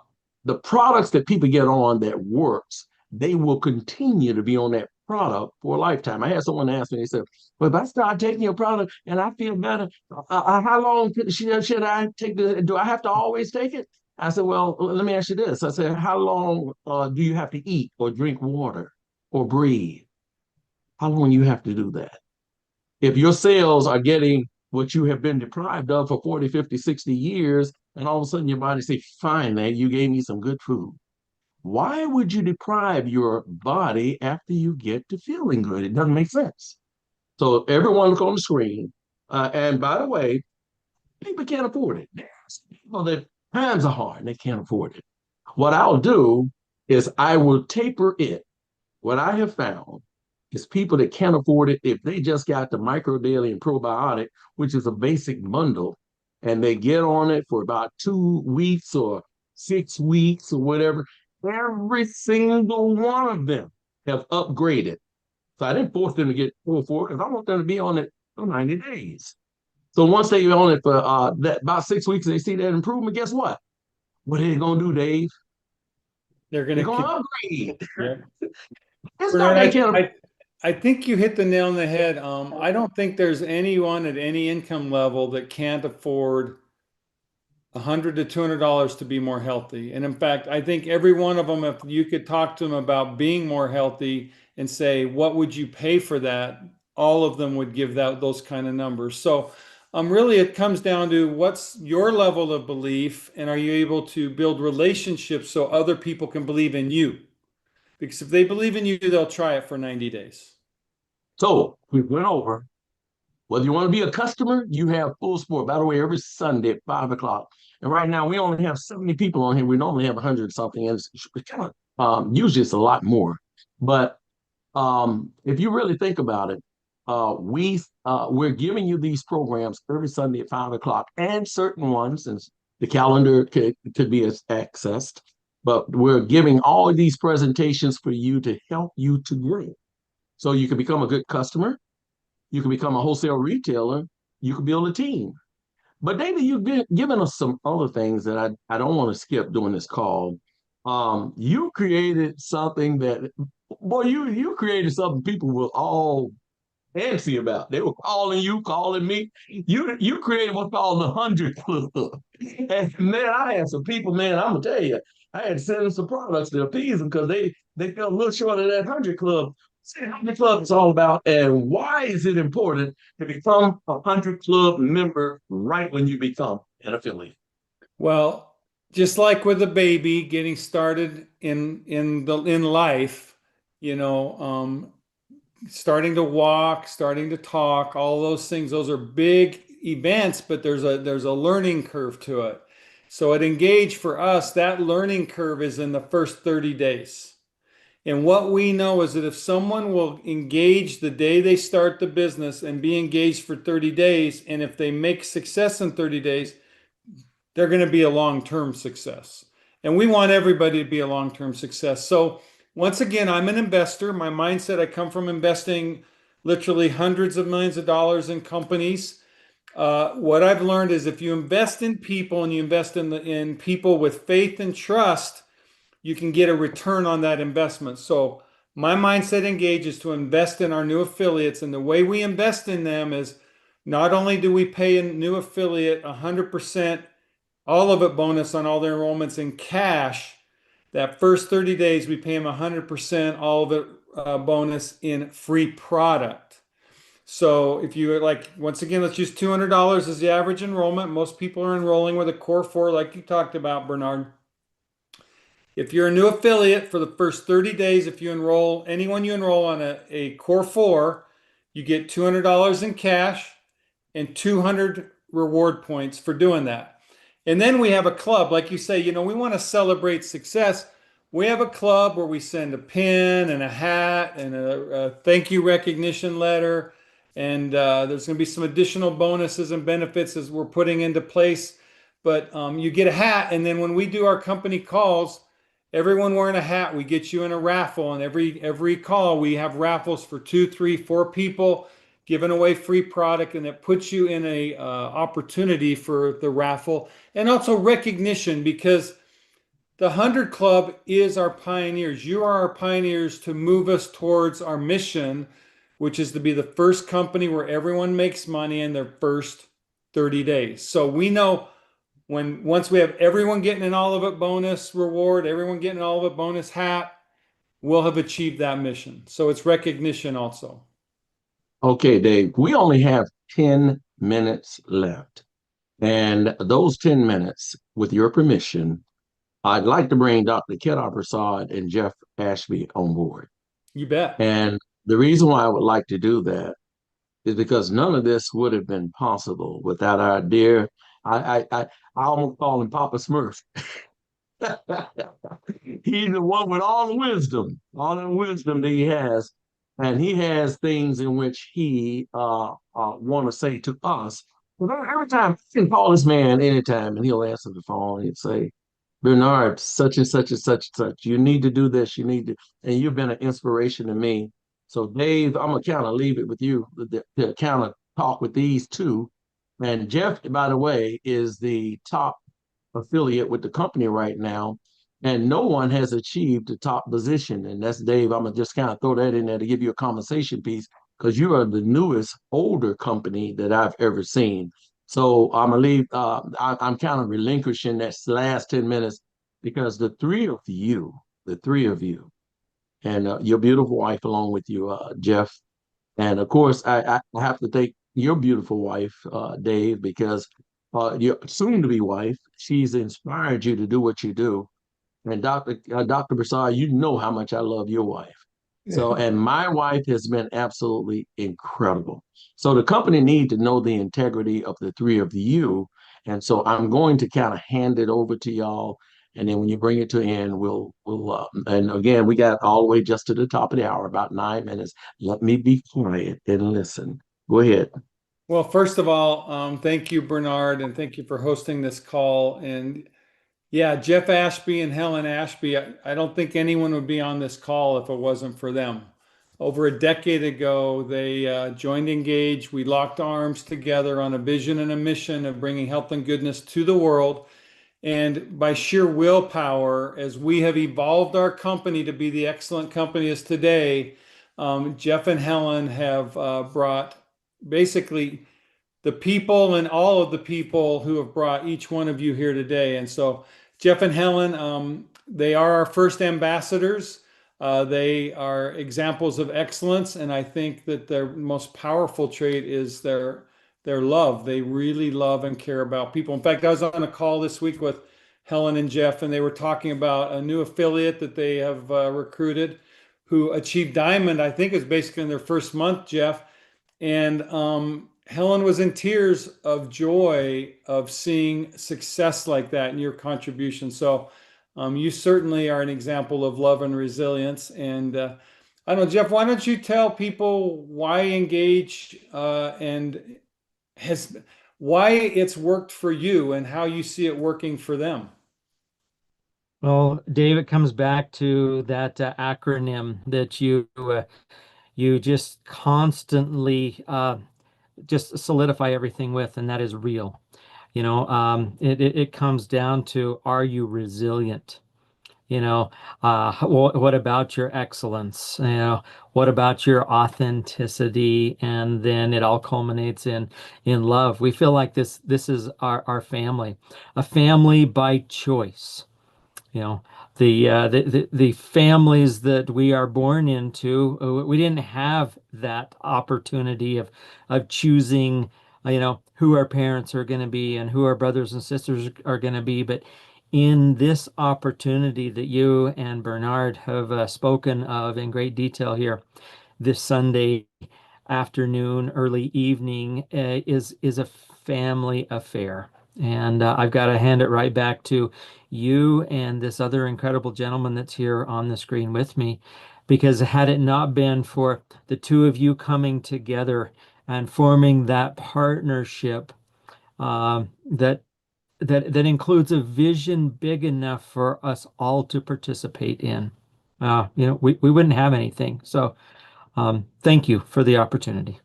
the products that people get on that works, they will continue to be on that product for a lifetime. I had someone ask me, they said, well, if I start taking your product and I feel better, how long should I take do I have to always take it? I said, well, let me ask you this. I said, how long do you have to eat or drink water or breathe? How long you have to do that? If your cells are getting what you have been deprived of for 40, 50, 60 years, and all of a sudden your body say, fine, man, you gave me some good food. Why would you deprive your body after you get to feeling good? It doesn't make sense. So everyone look on the screen. And by the way, people can't afford it. There's people that times are hard and they can't afford it. What I'll do is I will taper it. What I have found is people that can't afford it, if they just got the micro daily and probiotic, which is a basic bundle, and they get on it for about 2 weeks or 6 weeks or whatever, every single one of them have upgraded. So I didn't force them to get full four because I want them to be on it for 90 days. So once they're on it for about 6 weeks and they see that improvement, guess what? What are they going to do, Dave? They're going to to upgrade. yeah. It's not they can't. I think you hit the nail on the head. I don't think there's anyone at any income level that can't afford $100 to $200 to be more healthy. And in fact, I think every one of them, if you could talk to them about being more healthy and say, what would you pay for that? All of them would give those kind of numbers. So really it comes down to what's your level of belief, and are you able to build relationships so other people can believe in you? Because if they believe in you, they'll try it for 90 days. So we went over Whether you want to be a customer, you have full sport. By the way, every Sunday at 5 o'clock. And right now we only have 70 people on here. We normally have 100 something. And it's kind of usually it's a lot more. But if you really think about it, we're giving you these programs every Sunday at 5 o'clock, and certain ones, and the calendar could be accessed. But we're giving all of these presentations for you to help you to grow. So you can become a good customer, you can become a wholesale retailer, you can build a team. But David, you've been giving us some other things that I don't want to skip during this call. You created something that, boy, you created something people will all antsy about. They were calling you, calling me. You created what's called the 100 Club. And man, I had some people, man, I'm gonna tell you, I had to send them some products to appease them because they felt a little short of that 100 Club. See what 100 Club is all about, and why is it important to become a 100 Club member right when you become an affiliate? Well, just like with a baby getting started in life, you know, starting to walk, starting to talk, all those things, those are big events, but there's a learning curve to it. So at Engage for us, that learning curve is in the first 30 days. And what we know is that if someone will engage the day they start the business and be engaged for 30 days, and if they make success in 30 days, they're going to be a long-term success. And we want everybody to be a long-term success. So once again, I'm an investor. My mindset, I come from investing literally hundreds of millions of dollars in companies. What I've learned is if you invest in people and you invest in people with faith and trust, you can get a return on that investment. So my mindset Engage is to invest in our new affiliates. And the way we invest in them is not only do we pay a new affiliate 100%, all of it bonus on all their enrollments in cash. That first 30 days, we pay them 100%, all of it bonus in free product. So if you like, once again, let's use $200 as the average enrollment. Most people are enrolling with a core four, like you talked about, Bernard. If you're a new affiliate for the first 30 days, if you enroll, anyone you enroll on a core four, you get $200 in cash and 200 reward points for doing that. And then we have a club, like you say, we want to celebrate success. We have a club where we send a pin and a hat and a thank you recognition letter. And there's going to be some additional bonuses and benefits as we're putting into place. But you get a hat, and then when we do our company calls, everyone wearing a hat, we get you in a raffle. And every call, we have raffles for 2, 3, 4 people, giving away free product, and it puts you in a opportunity for the raffle and also recognition, because the 100 Club is our pioneers. You are our pioneers to move us towards our mission, which is to be the first company where everyone makes money in their first 30 days. So we know once we have everyone getting an all of it bonus reward, everyone getting an all of it bonus hat, we'll have achieved that mission. So it's recognition also. Okay, Dave, we only have 10 minutes left. And those 10 minutes, with your permission, I'd like to bring Dr. Prasad and Jeff Ashby on board. You bet. And the reason why I would like to do that is because none of this would have been possible without our dear, I almost call him Papa Smurf. He's the one with all the wisdom that he has. And he has things in which he want to say to us. But every time I can call this man anytime, and he'll answer the phone and he'd say, Bernard, such and such and such and such, you need to do this, you need to, and you've been an inspiration to me. So Dave, I'm gonna kind of leave it with you to kind of talk with these two. And Jeff, by the way, is the top affiliate with the company right now, and no one has achieved the top position. And that's Dave. I'm gonna just kind of throw that in there to give you a conversation piece because you are the newest older company that I've ever seen. So I'm gonna leave. I'm kind of relinquishing that last 10 minutes because the three of you, and your beautiful wife along with you, Jeff, and of course I have to thank your beautiful wife, Dave, because your soon-to-be wife, she's inspired you to do what you do. And Dr. Prasad, you know how much I love your wife. So, and my wife has been absolutely incredible. So the company need to know the integrity of the three of you. And so I'm going to kind of hand it over to y'all. And then when you bring it to end, and again, we got all the way just to the top of the hour, about 9 minutes. Let me be quiet and listen. Go ahead. Well, first of all, thank you, Bernard, and thank you for hosting this call. And yeah, Jeff Ashby and Helen Ashby, I don't think anyone would be on this call if it wasn't for them. Over a decade ago, they joined Engage. We locked arms together on a vision and a mission of bringing health and goodness to the world. And by sheer willpower, as we have evolved our company to be the excellent company as today, Jeff and Helen have brought basically the people and all of the people who have brought each one of you here today. And so, Jeff and Helen, they are our first ambassadors. They are examples of excellence, and I think that their most powerful trait is their love. They really love and care about people. In fact, I was on a call this week with Helen and Jeff, and they were talking about a new affiliate that they have recruited who achieved Diamond, I think is basically in their first month, Jeff. And Helen was in tears of joy of seeing success like that in your contribution. So you certainly are an example of love and resilience. And I don't know, Jeff, why don't you tell people why Engage and has why it's worked for you and how you see it working for them? Well, Dave, it comes back to that acronym that you just constantly just solidify everything with, and that is real. It comes down to, are you resilient? What about your excellence? What about your authenticity? And then it all culminates in love. We feel like this is our family, a family by choice. You know, the families that we are born into, we didn't have that opportunity of choosing, who our parents are going to be and who our brothers and sisters are going to be. But in this opportunity that you and Bernard have spoken of in great detail here this Sunday afternoon, early evening, is a family affair. And I've got to hand it right back to you and this other incredible gentleman that's here on the screen with me, because had it not been for the two of you coming together and forming that partnership that includes a vision big enough for us all to participate in, we wouldn't have anything. So thank you for the opportunity.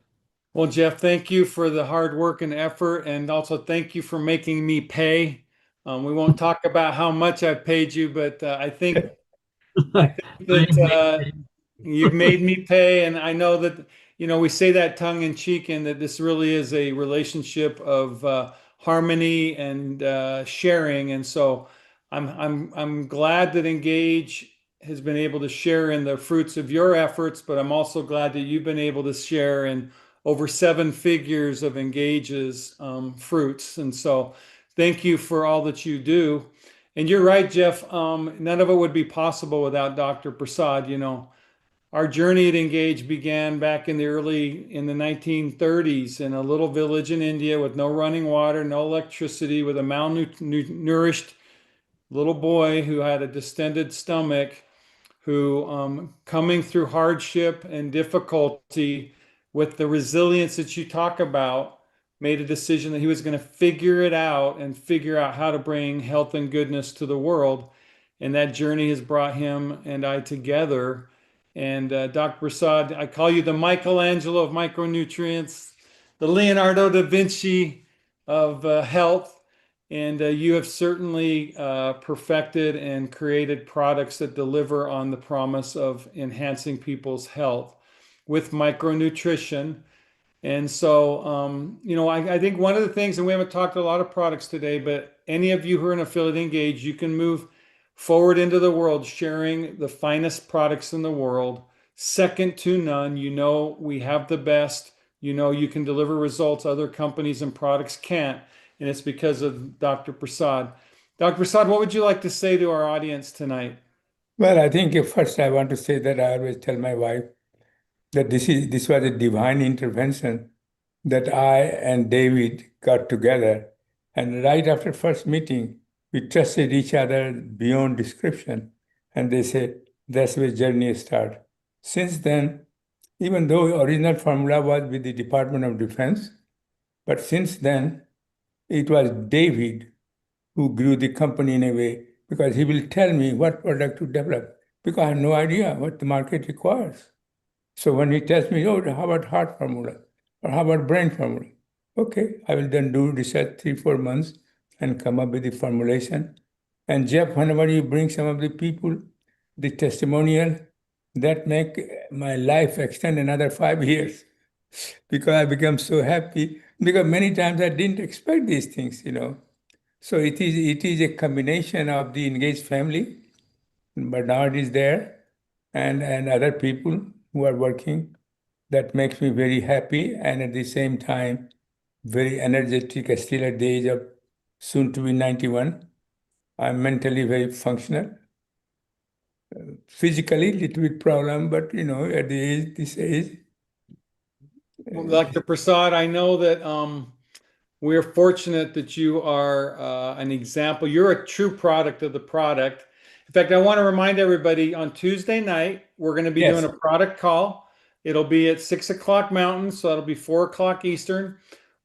Well, Jeff, thank you for the hard work and effort, and also thank you for making me pay. We won't talk about how much I've paid you, but I think that you've made me pay, and I know that we say that tongue in cheek, and that this really is a relationship of harmony and sharing. And so I'm glad that Engage has been able to share in the fruits of your efforts, but I'm also glad that you've been able to share in over seven figures of Engage's fruits. And so thank you for all that you do. And you're right, Jeff. None of it would be possible without Dr. Prasad. Our journey at Engage began back in the 1930s in a little village in India with no running water, no electricity, with a malnourished little boy who had a distended stomach, who, coming through hardship and difficulty with the resilience that you talk about, made a decision that he was going to figure it out and figure out how to bring health and goodness to the world. And that journey has brought him and I together. And Dr. Prasad, I call you the Michelangelo of micronutrients, the Leonardo da Vinci of health. And you have certainly perfected and created products that deliver on the promise of enhancing people's health with micronutrition. And so, I think one of the things, and we haven't talked a lot of products today, but any of you who are in affiliate Engage, you can move forward into the world sharing the finest products in the world, second to none. We have the best. You can deliver results other companies and products can't. And it's because of Dr. Prasad. Dr. Prasad, what would you like to say to our audience tonight? Well, I think first I want to say that I always tell my wife that this was a divine intervention that I and David got together. And right after first meeting, we trusted each other beyond description. And they say that's where journey started. Since then, even though original formula was with the Department of Defense, but since then, it was David who grew the company in a way because he will tell me what product to develop because I have no idea what the market requires. So when he tells me, oh, how about heart formula or how about brain formula? Okay, I will then do research 3-4 months and come up with the formulation. And Jeff, whenever you bring some of the people, the testimonial, that make my life extend another 5 years because I become so happy because many times I didn't expect these things. So it is a combination of the engaged family, Bernard is there, and other people who are working. That makes me very happy and at the same time very energetic. Still at the age of soon to be 91, I'm mentally very functional. Physically, little bit problem, but at this age. Well, Dr. Prasad, I know that we're fortunate that you are an example. You're a true product of the product. In fact, I want to remind everybody on Tuesday night, we're going to be doing Yes. a product call. It'll be at 6 o'clock Mountain, so that'll be 4 o'clock Eastern.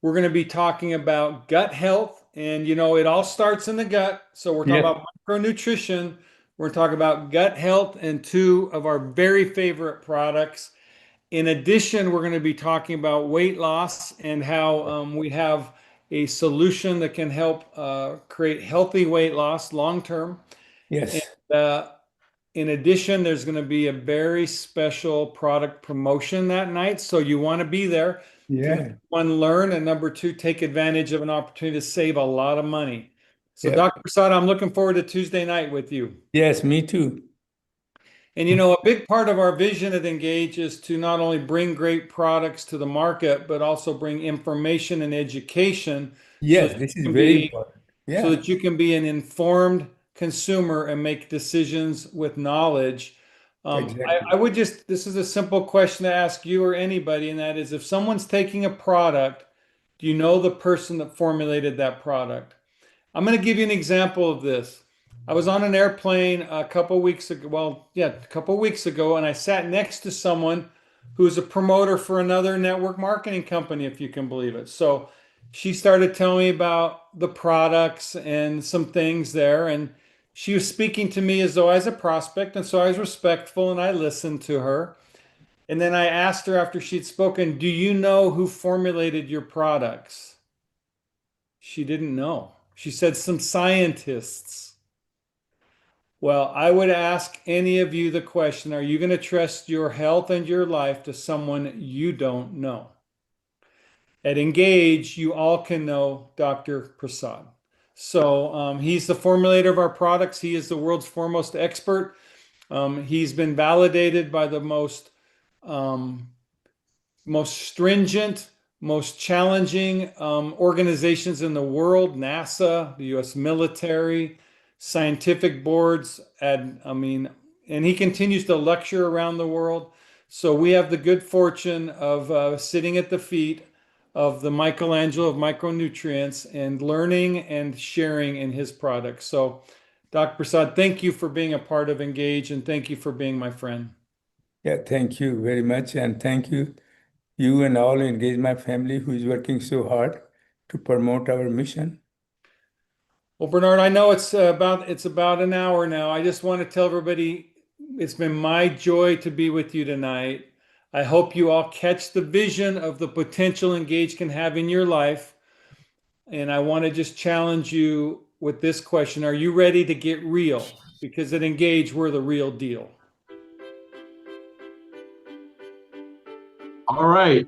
We're going to be talking about gut health. And, it all starts in the gut. So we're talking Yes. about micronutrition. We're talking about gut health and two of our very favorite products. In addition, we're going to be talking about weight loss and how we have a solution that can help create healthy weight loss long term. And Yes. in addition, there's going to be a very special product promotion that night. So you want to be there to, Yeah. number one, learn, and number two, take advantage of an opportunity to save a lot of money. So, Yeah. Dr. Prasad, I'm looking forward to Tuesday night with you. Yes, me too. And a big part of our vision at Engage is to not only bring great products to the market, but also bring information and education so Yes, that this you is can very be important. so Yeah. that you can be an informed consumer and make decisions with knowledge. Exactly. I would this is a simple question to ask you or anybody, and that is if someone's taking a product, do you know the person that formulated that product? I'm going to give you an example of this. I was on an airplane a couple weeks ago. Well, yeah, a couple weeks ago, and I sat next to someone who's a promoter for another network marketing company, if you can believe it. So she started telling me about the products and some things there. And she was speaking to me as though I was a prospect. And so I was respectful and I listened to her. And then I asked her after she'd spoken, do you know who formulated your products? She didn't know. She said some scientists. Well, I would ask any of you the question, are you going to trust your health and your life to someone you don't know? At Engage, you all can know Dr. Prasad. So he's the formulator of our products. He is the world's foremost expert. He's been validated by the most stringent, most challenging organizations in the world, NASA, the US military, scientific boards, and he continues to lecture around the world. So we have the good fortune of sitting at the feet of the Michelangelo of micronutrients and learning and sharing in his products. So Dr. Prasad, thank you for being a part of Engage and thank you for being my friend. Yeah, thank you very much. And thank you and all Engage My Family who is working so hard to promote our mission. Well, Bernard, I know it's about an hour now. I just want to tell everybody it's been my joy to be with you tonight. I hope you all catch the vision of the potential Engage can have in your life. And I want to just challenge you with this question. Are you ready to get real? Because at Engage, we're the real deal. All right.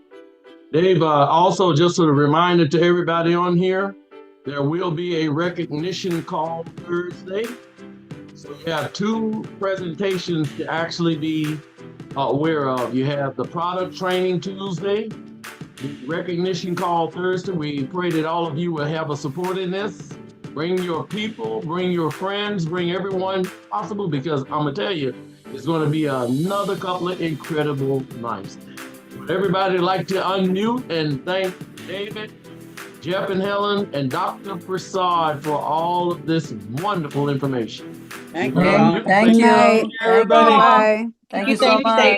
Dave, also just a reminder to everybody on here, there will be a recognition call Thursday. So you have two presentations to actually be aware of. You have the product training Tuesday, the recognition call Thursday. We pray that all of you will have a support in this. Bring your people, bring your friends, bring everyone possible, because I'm gonna tell you, it's gonna be another couple of incredible nights. Would everybody like to unmute and thank David, Jeff and Helen, and Dr. Prasad for all of this wonderful information? Thank Unmute, you. please. Thank you. Night. Thank you. Everybody. Bye. Thank you so much.